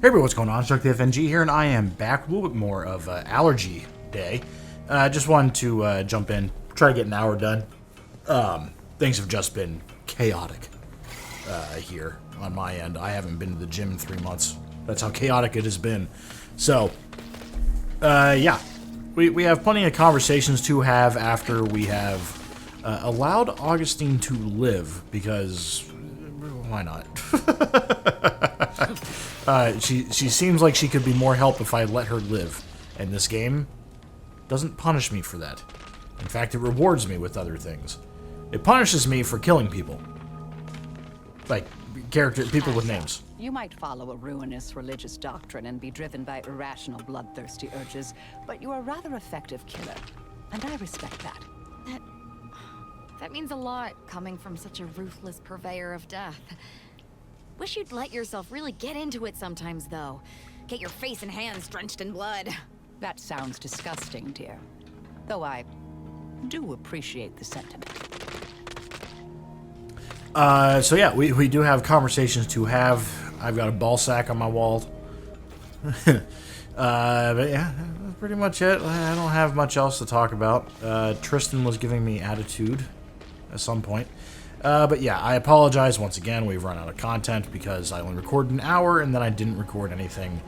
Hey everybody, what's going on? Chuck the FNG here, and I am back with a little bit more of Allergy Day. Just wanted to jump in, try to get an hour done. Things have just been chaotic here on my end. I haven't been to the gym in 3 months. That's how chaotic it has been. So, yeah. We have plenty of conversations to have after we have allowed Augustine to live, because why not? She seems like she could be more help if I let her live. And this game doesn't punish me for that. In fact, it rewards me with other things. It punishes me for killing people. Like, people with names. You might follow a ruinous religious doctrine and be driven by irrational, bloodthirsty urges, but you are a rather effective killer. And I respect that. That means a lot, coming from such a ruthless purveyor of death. Wish you'd let yourself really get into it sometimes, though. Get your face and hands drenched in blood. That sounds disgusting, dear. Though I do appreciate the sentiment. So yeah, we do have conversations to have. I've got a ball sack on my wall. But yeah, that's pretty much it. I don't have much else to talk about. Tristan was giving me attitude at some point. But yeah, I apologize once again. We've run out of content because I only recorded an hour and then I didn't record anything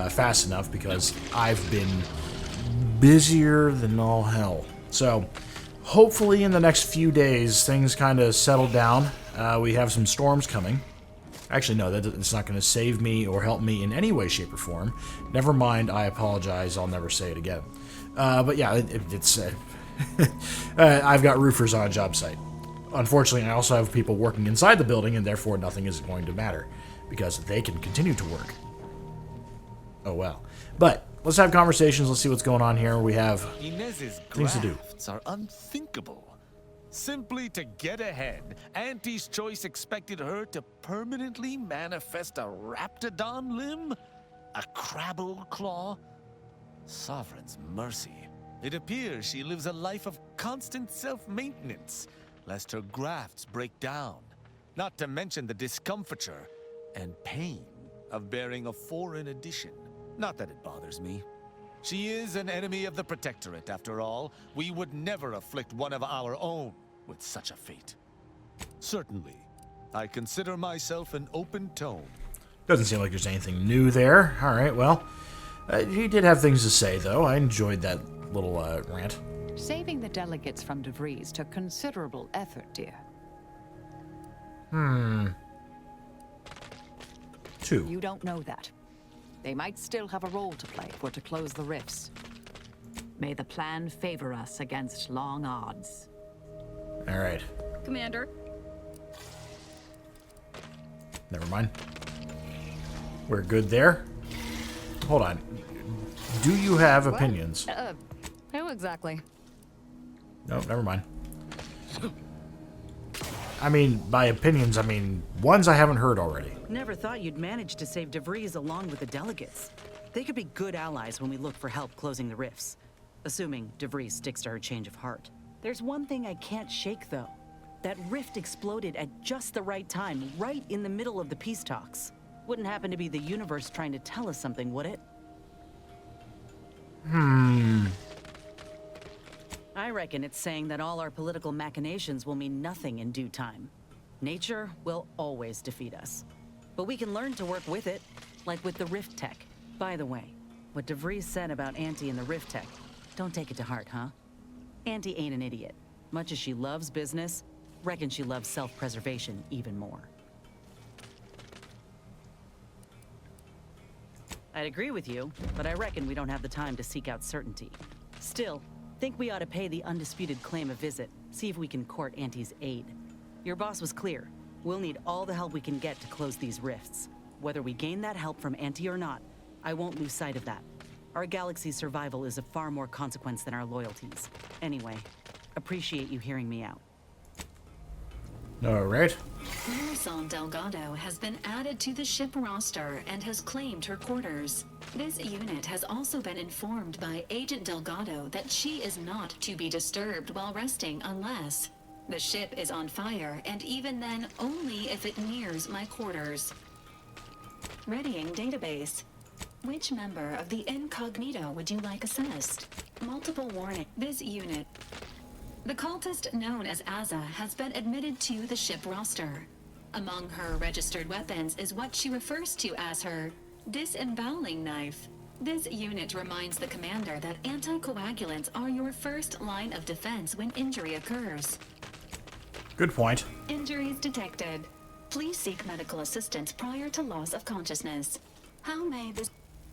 fast enough because I've been busier than all hell. So hopefully in the next few days things kind of settle down. We have some storms coming. Actually, no, it's not going to save me or help me in any way, shape, or form. Never mind, I apologize. I'll never say it again. But yeah, it's I've got roofers on a job site. Unfortunately, I also have people working inside the building, and therefore nothing is going to matter, because they can continue to work. Oh well. But let's have conversations. Let's see what's going on here. We have Inez's things to do. grafts are unthinkable. Simply to get ahead, Auntie's choice expected her to permanently manifest a raptidon limb? A crabble claw? Sovereign's mercy. It appears she lives a life of constant self-maintenance, lest her grafts break down. Not to mention the discomfiture and pain of bearing a foreign addition. Not that it bothers me. She is an enemy of the Protectorate, after all. We would never afflict one of our own with such a fate. Certainly, I consider myself an open tone. Doesn't seem like there's anything new there. Alright, well, he did have things to say, though. I enjoyed that little rant. Saving the delegates from DeVries took considerable effort, dear. Two. You don't know that. They might still have a role to play if we're to close the rifts. May the plan favor us against long odds. Alright. Commander. Never mind. We're good there. Hold on. Do you have opinions? Who exactly? No, never mind. I mean, by opinions, I mean ones I haven't heard already. Never thought you'd manage to save DeVries along with the delegates. They could be good allies when we look for help closing the rifts. Assuming DeVries sticks to her change of heart. There's one thing I can't shake, though. That rift exploded at just the right time, right in the middle of the peace talks. Wouldn't happen to be the universe trying to tell us something, would it? I reckon it's saying that all our political machinations will mean nothing in due time. Nature will always defeat us. But we can learn to work with it, like with the rift tech. By the way, what DeVries said about Auntie and the rift tech, don't take it to heart, huh? Auntie ain't an idiot. Much as she loves business, reckon she loves self-preservation even more. I'd agree with you, but I reckon we don't have the time to seek out certainty. Still, think we ought to pay the undisputed claim a visit, see if we can court Auntie's aid. Your boss was clear. We'll need all the help we can get to close these rifts. Whether we gain that help from Auntie or not, I won't lose sight of that. Our galaxy's survival is of far more consequence than our loyalties. Anyway, appreciate you hearing me out. Alright. Marisol Delgado has been added to the ship roster and has claimed her quarters. This unit has also been informed by Agent Delgado that she is not to be disturbed while resting unless the ship is on fire, and even then only if it nears my quarters. Readying database. Which member of the incognito would you like assessed? Multiple warning. This unit. The cultist known as Azza has been admitted to the ship roster. Among her registered weapons is what she refers to as her disemboweling knife. This unit reminds the commander that anticoagulants are your first line of defense when injury occurs. Good point. Injuries detected. Please seek medical assistance prior to loss of consciousness. How may this...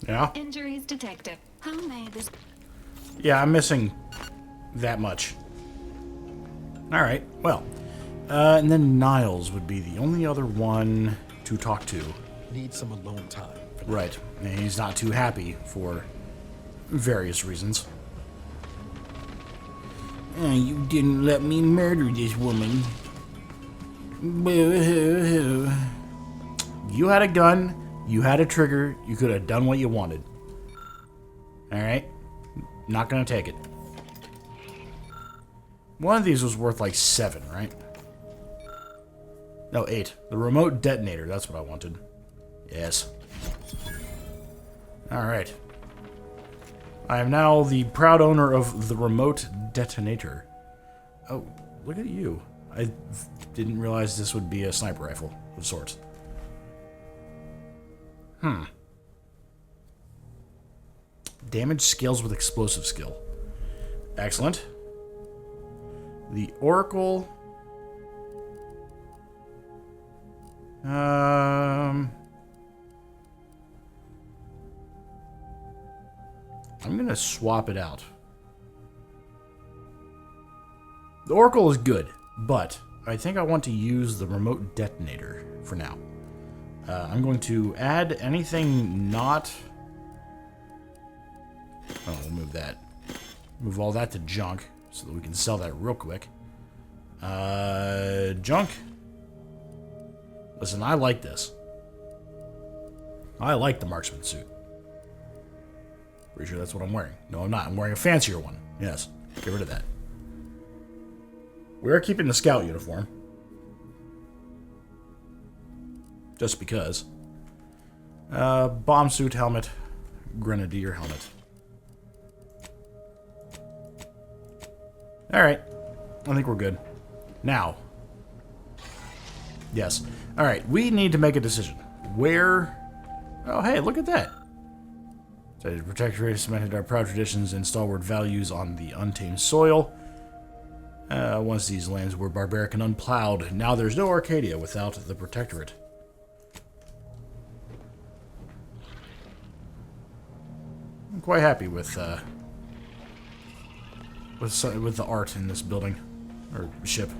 Yeah? Injuries detected. How may this... Yeah, I'm missing that much. Alright, well. And then Niles would be the only other one to talk to. Need some alone time. Right. And he's not too happy for various reasons. You didn't let me murder this woman. You had a gun. You had a trigger. You could have done what you wanted. Alright? Not gonna take it. One of these was worth like 7, right? No, 8. The remote detonator. That's what I wanted. Yes. Alright. I am now the proud owner of the remote detonator. Oh, look at you. I didn't realize this would be a sniper rifle of sorts. Damage scales with explosive skill. Excellent. The Oracle... I'm gonna swap it out. The Oracle is good, but I think I want to use the remote detonator for now. I'm going to add anything not... Oh, we'll move that. Move all that to junk so that we can sell that real quick. Junk. Listen, I like this. I like the marksman suit. Pretty sure that's what I'm wearing. No, I'm not. I'm wearing a fancier one. Yes. Get rid of that. We are keeping the scout uniform. Just because. Bomb suit helmet. Grenadier helmet. Alright. I think we're good. Now. Yes. Alright, we need to make a decision. Where... Oh, hey, look at that. The Protectorate cemented our proud traditions and stalwart values on the untamed soil. Once these lands were barbaric and unplowed, now there's no Arcadia without the Protectorate. I'm quite happy with the art in this building or ship.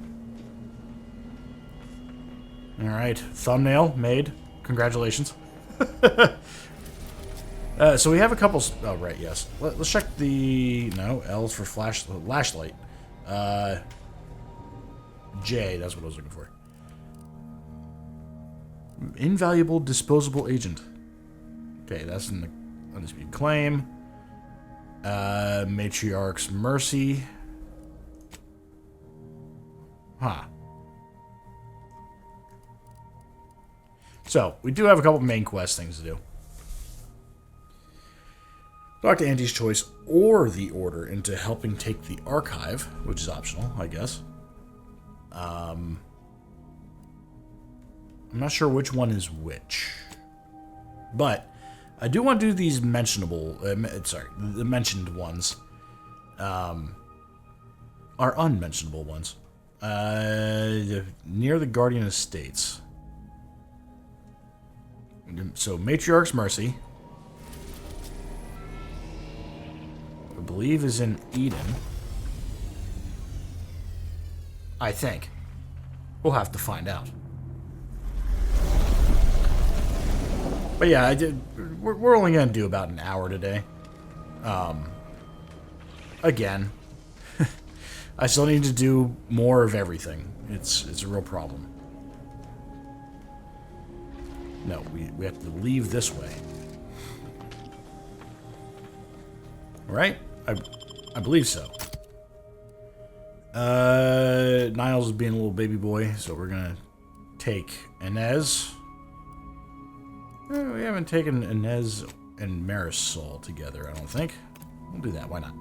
All right, thumbnail made. Congratulations. So we have a couple... Oh, right, yes. Let's check the... No, L for flashlight. J, that's what I was looking for. Invaluable disposable agent. Okay, that's in the undisputed claim. Matriarch's mercy. Huh. So, we do have a couple main quest things to do. Talk to Auntie's Choice or the Order into helping take the archive, which is optional, I guess. I'm not sure which one is which. But I do want to do these mentionable... the mentioned ones. Are unmentionable ones. Near the Guardian Estates. So, Matriarch's Mercy... I believe is in Eden. I think. We'll have to find out. But yeah, we're only going to do about an hour today. Again. I still need to do more of everything. It's a real problem. No, we have to leave this way. Right? I believe so. Niles is being a little baby boy, so we're gonna take Inez. We haven't taken Inez and Marisol together, I don't think. We'll do that, why not?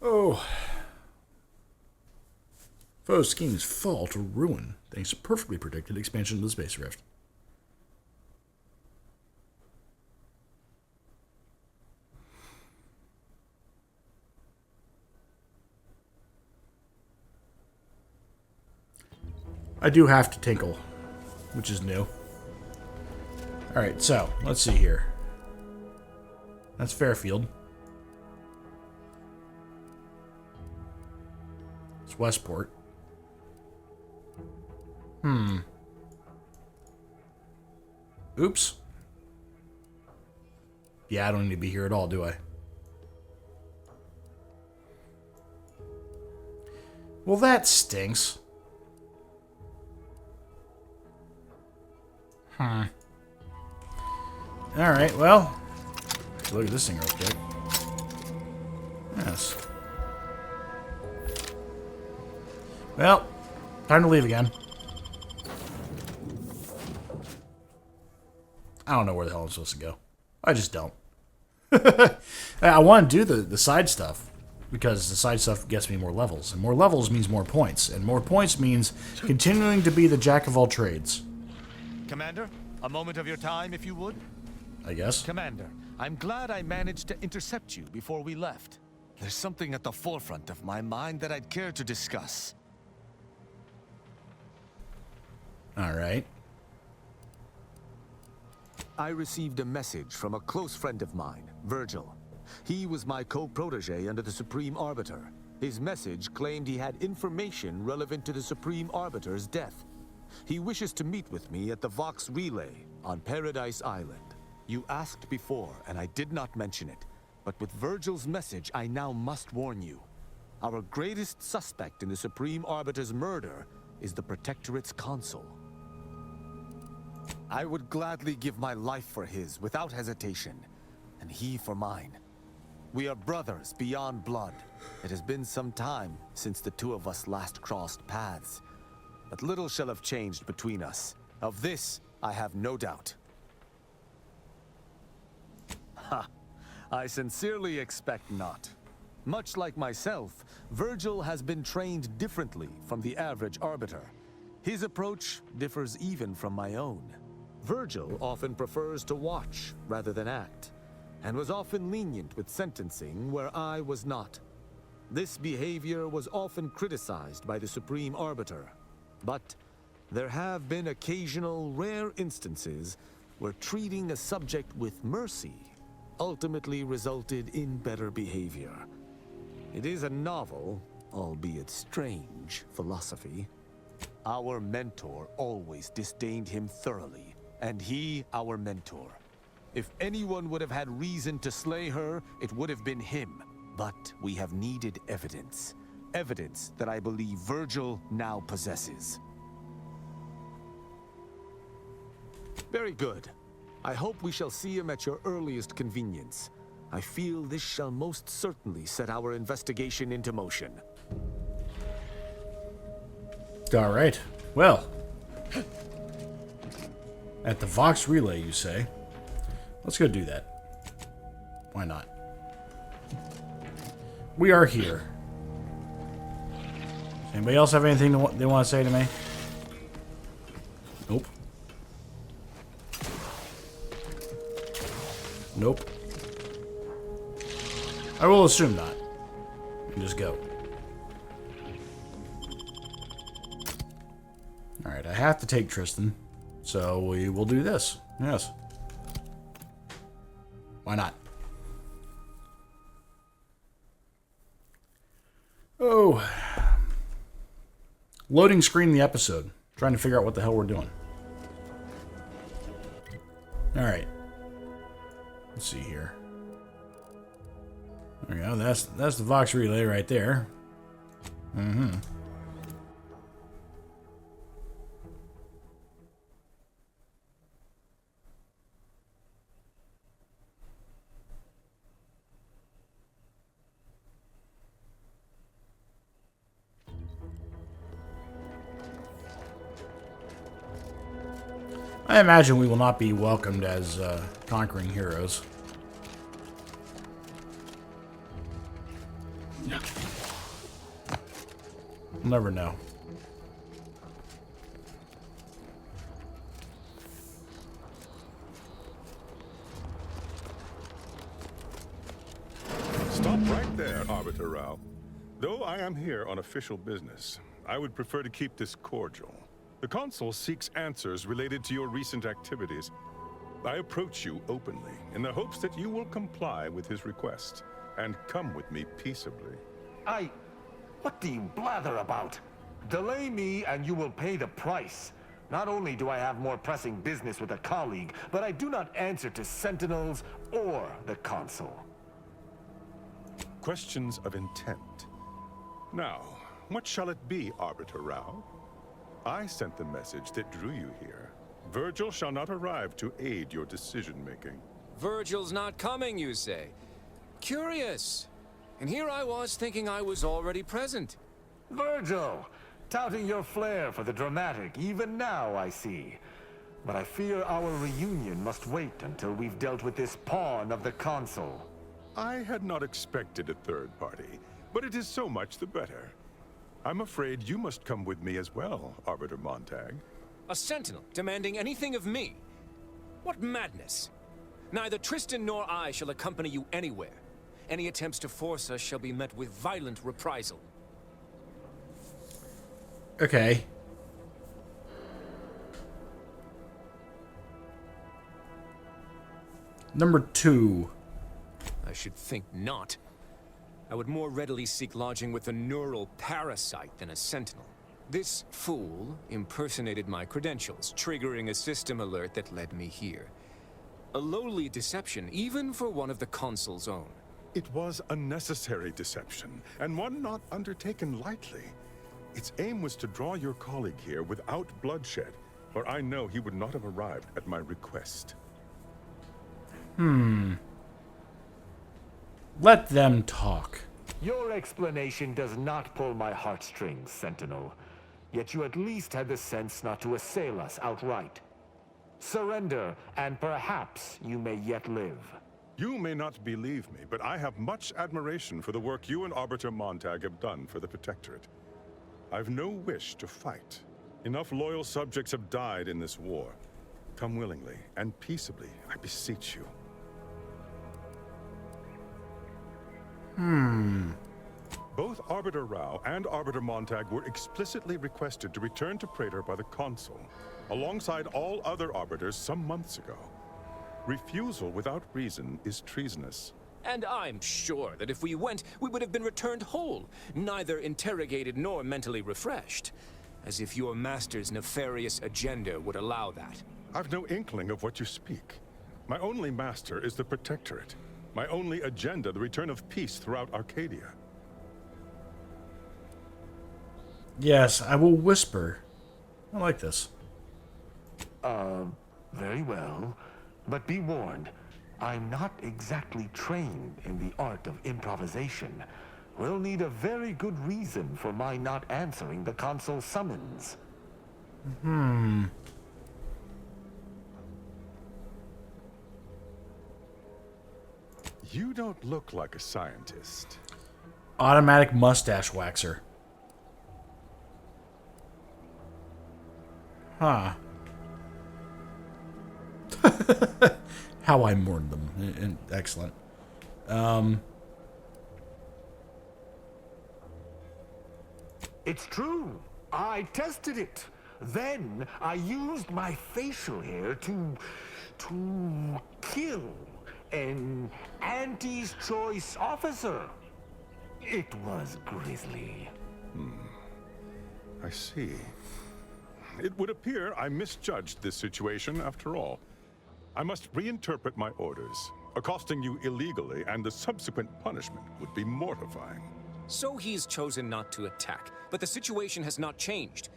Oh. Foe's schemes fall to ruin thanks to perfectly predicted expansion of the Space Rift. I do have to tinkle, which is new. Alright, so, let's see here. That's Fairfield. It's Westport. Oops. Yeah, I don't need to be here at all, do I? Well, that stinks. Alright, well. Look at this thing real quick. Yes. Well, time to leave again. I don't know where the hell I'm supposed to go. I just don't. I want to do the side stuff, because the side stuff gets me more levels. And more levels means more points. And more points means continuing to be the jack of all trades. Commander, a moment of your time, if you would. I guess. Commander, I'm glad I managed to intercept you before we left. There's something at the forefront of my mind that I'd care to discuss. Alright. I received a message from a close friend of mine, Virgil. He was my co-protege under the Supreme Arbiter. His message claimed he had information relevant to the Supreme Arbiter's death. He wishes to meet with me at the Vox Relay on Paradise Island. You asked before, and I did not mention it. But with Virgil's message, I now must warn you. Our greatest suspect in the Supreme Arbiter's murder is the Protectorate's consul. I would gladly give my life for his without hesitation, and he for mine. We are brothers beyond blood. It has been some time since the two of us last crossed paths, but little shall have changed between us. Of this, I have no doubt. Ha! I sincerely expect not. Much like myself, Virgil has been trained differently from the average Arbiter. His approach differs even from my own. Virgil often prefers to watch rather than act, and was often lenient with sentencing where I was not. This behavior was often criticized by the Supreme Arbiter, but there have been occasional rare instances where treating a subject with mercy ultimately resulted in better behavior. It is a novel, albeit strange, philosophy. Our mentor always disdained him thoroughly, and he our mentor. If anyone would have had reason to slay her, it would have been him. But we have needed evidence. Evidence that I believe Virgil now possesses. Very good. I hope we shall see him at your earliest convenience. I feel this shall most certainly set our investigation into motion. All right. Well, at the Vox Relay, you say? Let's go do that. Why not? We are here. Anybody else have anything they want to say to me? Nope. Nope. I will assume not. And just go. Alright, I have to take Tristan. So we will do this. Yes. Why not? Oh. Loading screen the episode. Trying to figure out what the hell we're doing. Alright. Let's see here. There we go. That's the Vox Relay right there. Mm-hmm. I imagine we will not be welcomed as conquering heroes. We'll never know. Stop right there, Arbiter Rao. Though I am here on official business, I would prefer to keep this cordial. The Consul seeks answers related to your recent activities. I approach you openly in the hopes that you will comply with his request and come with me peaceably. What do you blather about? Delay me and you will pay the price. Not only do I have more pressing business with a colleague, but I do not answer to sentinels or the Consul. Questions of intent. Now, what shall it be, Arbiter Rao? I sent the message that drew you here. Virgil shall not arrive to aid your decision-making. Virgil's not coming, you say? Curious. And here I was thinking I was already present. Virgil! Touting your flair for the dramatic, even now I see. But I fear our reunion must wait until we've dealt with this pawn of the Consul. I had not expected a third party, but it is so much the better. I'm afraid you must come with me as well, Arbiter Montag. A sentinel demanding anything of me? What madness! Neither Tristan nor I shall accompany you anywhere. Any attempts to force us shall be met with violent reprisal. Okay. Number 2. I should think not. I would more readily seek lodging with a neural parasite than a sentinel. This fool impersonated my credentials, triggering a system alert that led me here. A lowly deception, even for one of the Consul's own. It was a necessary deception, and one not undertaken lightly. Its aim was to draw your colleague here without bloodshed, or I know he would not have arrived at my request. Let them talk. Your explanation does not pull my heartstrings, Sentinel. Yet you at least had the sense not to assail us outright. Surrender, and perhaps you may yet live. You may not believe me, but I have much admiration for the work you and Arbiter Montag have done for the Protectorate. I've no wish to fight. Enough loyal subjects have died in this war. Come willingly and peaceably, I beseech you. Both Arbiter Rao and Arbiter Montag were explicitly requested to return to Praetor by the Consul, alongside all other Arbiters some months ago. Refusal without reason is treasonous. And I'm sure that if we went, we would have been returned whole, neither interrogated nor mentally refreshed. As if your master's nefarious agenda would allow that. I've no inkling of what you speak. My only master is the Protectorate. My only agenda, the return of peace throughout Arcadia. Yes, I will whisper. I like this. Very well. But be warned, I'm not exactly trained in the art of improvisation. We'll need a very good reason for my not answering the Consul's summons. You don't look like a scientist. Automatic mustache waxer. Huh. How I mourned them. Excellent. It's true. I tested it. Then I used my facial hair to kill an Auntie's Choice officer. It was grisly. I see. It would appear I misjudged this situation after all. I must reinterpret my orders. Accosting you illegally and the subsequent punishment would be mortifying. So he's chosen not to attack, but the situation has not changed.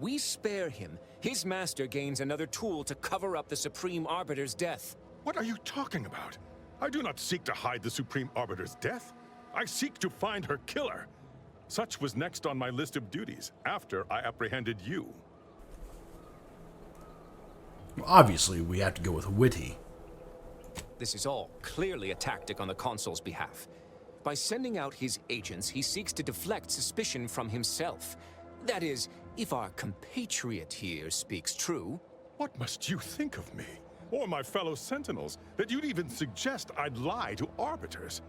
We spare him. His master gains another tool to cover up the Supreme Arbiter's death. What are you talking about? I do not seek to hide the Supreme Arbiter's death. I seek to find her killer. Such was next on my list of duties, after I apprehended you. Obviously, we have to go with witty. This is all clearly a tactic on the Consul's behalf. By sending out his agents, he seeks to deflect suspicion from himself. That is, if our compatriot here speaks true. What must you think of me, or my fellow Sentinels, that you'd even suggest I'd lie to arbiters?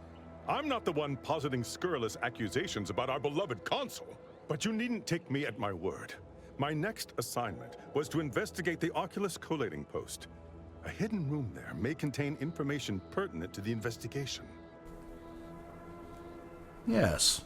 I'm not the one positing scurrilous accusations about our beloved Consul. But you needn't take me at my word. My next assignment was to investigate the Oculus collating post. A hidden room there may contain information pertinent to the investigation. Yes.